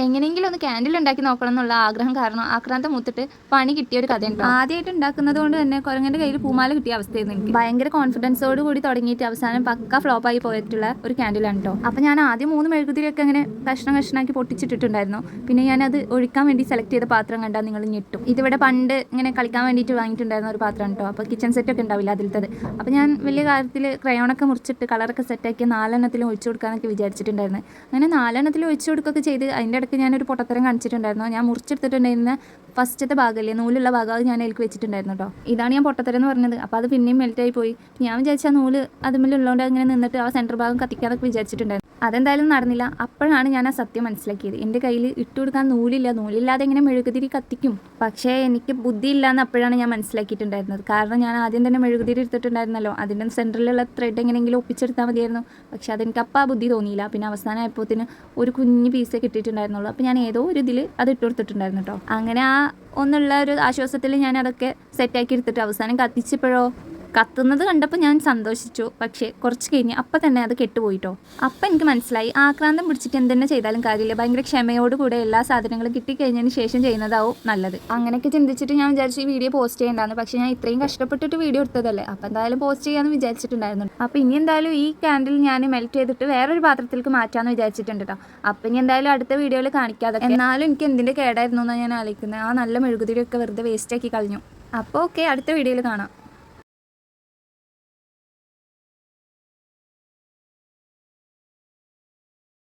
എങ്ങനെയെങ്കിലും ഒന്ന് ക്യാൻഡിൽ ഉണ്ടാക്കി നോക്കണം എന്നുള്ള ആഗ്രഹം കാരണം ആക്രാന്തം മൂത്തിട്ട് പണി കിട്ടിയ ഒരു കഥയുണ്ട്. ആദ്യമായിട്ട് ഉണ്ടാക്കുന്നത് കൊണ്ട് തന്നെ കുരങ്ങൻ്റെ കയ്യിൽ പൂമാല കിട്ടിയ അവസ്ഥയായിരുന്നു എനിക്ക്. ഭയങ്കര കോൺഫിഡൻസോട് കൂടി തുടങ്ങിയിട്ട് അവസാനം പക്ക ഫ്ലോപ്പായി പോയിട്ടുള്ള ഒരു ക്യാൻഡിലാണ് കേട്ടോ. അപ്പോൾ ഞാൻ ആദ്യം 3 മെഴുകുതിരിയൊക്കെ അങ്ങനെ കഷ്ണമാക്കി പൊട്ടിച്ചിട്ടിട്ടുണ്ടായിരുന്നു. പിന്നെ ഞാനത് ഒഴിക്കാൻ വേണ്ടി സെലക്ട് ചെയ്ത പാത്രം കണ്ടാൽ നിങ്ങൾ ഞെട്ടും. ഇതിവിടെ പണ്ട് ഇങ്ങനെ കളിക്കാൻ വേണ്ടിയിട്ട് വാങ്ങിയിട്ടുണ്ടായിരുന്ന ഒരു പാത്രം കേട്ടോ. അപ്പോൾ കിച്ചൺ സെറ്റൊക്കെ ഉണ്ടാവില്ല അതിലത്തത്. അപ്പോൾ ഞാൻ വലിയ കാര്യത്തിൽ ക്രയോണൊക്കെ മുറിച്ചിട്ട് കളറൊക്കെ സെറ്റാക്കി 4 ഒഴിച്ചു കൊടുക്കാനൊക്കെ വിചാരിച്ചിട്ടുണ്ടായിരുന്നു. അങ്ങനെ 4 ഒഴിച്ചു കൊടുക്കുകയൊക്കെ ചെയ്ത് അതിൻ്റെ ഇടയ്ക്ക് ഞാനൊരു പൊട്ടത്തരം കാണിച്ചിട്ടുണ്ടായിരുന്നു. ഞാൻ മുറിച്ചെടുത്തിട്ടുണ്ടായിരുന്ന ഫസ്റ്റത്തെ ഭാഗമല്ലേ, നൂലുള്ള ഭാഗം, അത് ഞാൻ അതിലേക്ക് വെച്ചിട്ടുണ്ടായിരുന്നു കേട്ടോ. ഇതാണ് ഞാൻ പൊട്ടത്തരം എന്ന് പറഞ്ഞത്. അപ്പോൾ അത് പിന്നെയും മെൽറ്റായി പോയി. ഞാൻ വിചാരിച്ചാൽ നൂല് അതുമ്മലുള്ളതുകൊണ്ട് അങ്ങനെ നിന്നിട്ട് ആ സെൻറ്റർ ഭാഗം കത്തിക്കാനൊക്കെ വിചാരിച്ചിട്ടുണ്ടായിരുന്നു. അതെന്തായാലും നടന്നില്ല. അപ്പോഴാണ് ഞാൻ ആ സത്യം മനസ്സിലാക്കിയത്. എൻ്റെ കയ്യിൽ ഇട്ട് കൊടുക്കാൻ നൂലില്ലാതെ എങ്ങനെ മെഴുകുതിരി കത്തിക്കും. പക്ഷേ എനിക്ക് ബുദ്ധിയില്ല എന്ന് അപ്പോഴാണ് ഞാൻ മനസ്സിലാക്കിയിട്ടുണ്ടായിരുന്നത്. കാരണം ഞാൻ ആദ്യം തന്നെ മെഴുകുതിരി എടുത്തിട്ടുണ്ടായിരുന്നല്ലോ, അതിൻ്റെ സെൻറ്ററിലുള്ള ത്രെഡ് എങ്ങനെയെങ്കിലും ഒപ്പിച്ചെടുത്താൽ മതിയായിരുന്നു. പക്ഷേ അതെനിക്ക് അപ്പം ആ ബുദ്ധി തോന്നിയില്ല. പിന്നെ അവസാനമായപ്പോഴത്തേന് ഒരു കുഞ്ഞ് പീസേ കിട്ടിയിട്ടുണ്ടായിരുന്നുള്ളൂ. അപ്പോൾ ഞാൻ ഏതോ ഒരു ഇതിൽ അത് ഇട്ട് കൊടുത്തിട്ടുണ്ടായിരുന്നു കേട്ടോ. അങ്ങനെ ആ ഒന്നുള്ള ഒരു ആശ്വാസത്തിൽ ഞാൻ അതൊക്കെ സെറ്റാക്കി എടുത്തിട്ട് അവസാനം കത്തിച്ചപ്പോഴോ കത്തുന്നത് കണ്ടപ്പോൾ ഞാൻ സന്തോഷിച്ചു. പക്ഷേ കുറച്ച് കഴിഞ്ഞ് അപ്പം തന്നെ അത് കെട്ടുപോയിട്ടോ. അപ്പം എനിക്ക് മനസ്സിലായി ആക്രാന്തം പിടിച്ചിട്ട് എന്തെന്നെ ചെയ്താലും കാര്യമില്ല. ഭയങ്കര ക്ഷമയോടുകൂടെ എല്ലാ സാധനങ്ങളും കിട്ടിക്കഴിഞ്ഞതിന് ശേഷം ചെയ്യുന്നതാവും നല്ലത്. അങ്ങനെയൊക്കെ ചിന്തിച്ചിട്ട് ഞാൻ വിചാരിച്ചു ഈ വീഡിയോ പോസ്റ്റ് ചെയ്യേണ്ടതാണ്. പക്ഷേ ഞാൻ ഇത്രയും കഷ്ടപ്പെട്ടിട്ട് വീഡിയോ എടുത്തതല്ലേ, അപ്പോൾ എന്തായാലും പോസ്റ്റ് ചെയ്യാമെന്ന് വിചാരിച്ചിട്ടുണ്ടായിരുന്നു. അപ്പോൾ ഇനി എന്തായാലും ഈ ക്യാൻഡിൽ ഞാൻ മെൽറ്റ് ചെയ്തിട്ട് വേറൊരു പാത്രത്തിലേക്ക് മാറ്റാമെന്ന് വിചാരിച്ചിട്ടുണ്ട് കേട്ടോ. അപ്പം ഇനി എന്തായാലും അടുത്ത വീഡിയോയിൽ കാണിക്കാതെ. എന്നാലും എനിക്ക് എന്തിൻ്റെ കേടായിരുന്നു എന്നാണ് ഞാൻ ആലോചിക്കുന്നത്. ആ നല്ല മെഴുകുതിരിയൊക്കെ വെറുതെ വേസ്റ്റാക്കി കളഞ്ഞു. അപ്പോൾ ഓക്കെ, അടുത്ത വീഡിയോയിൽ കാണാം.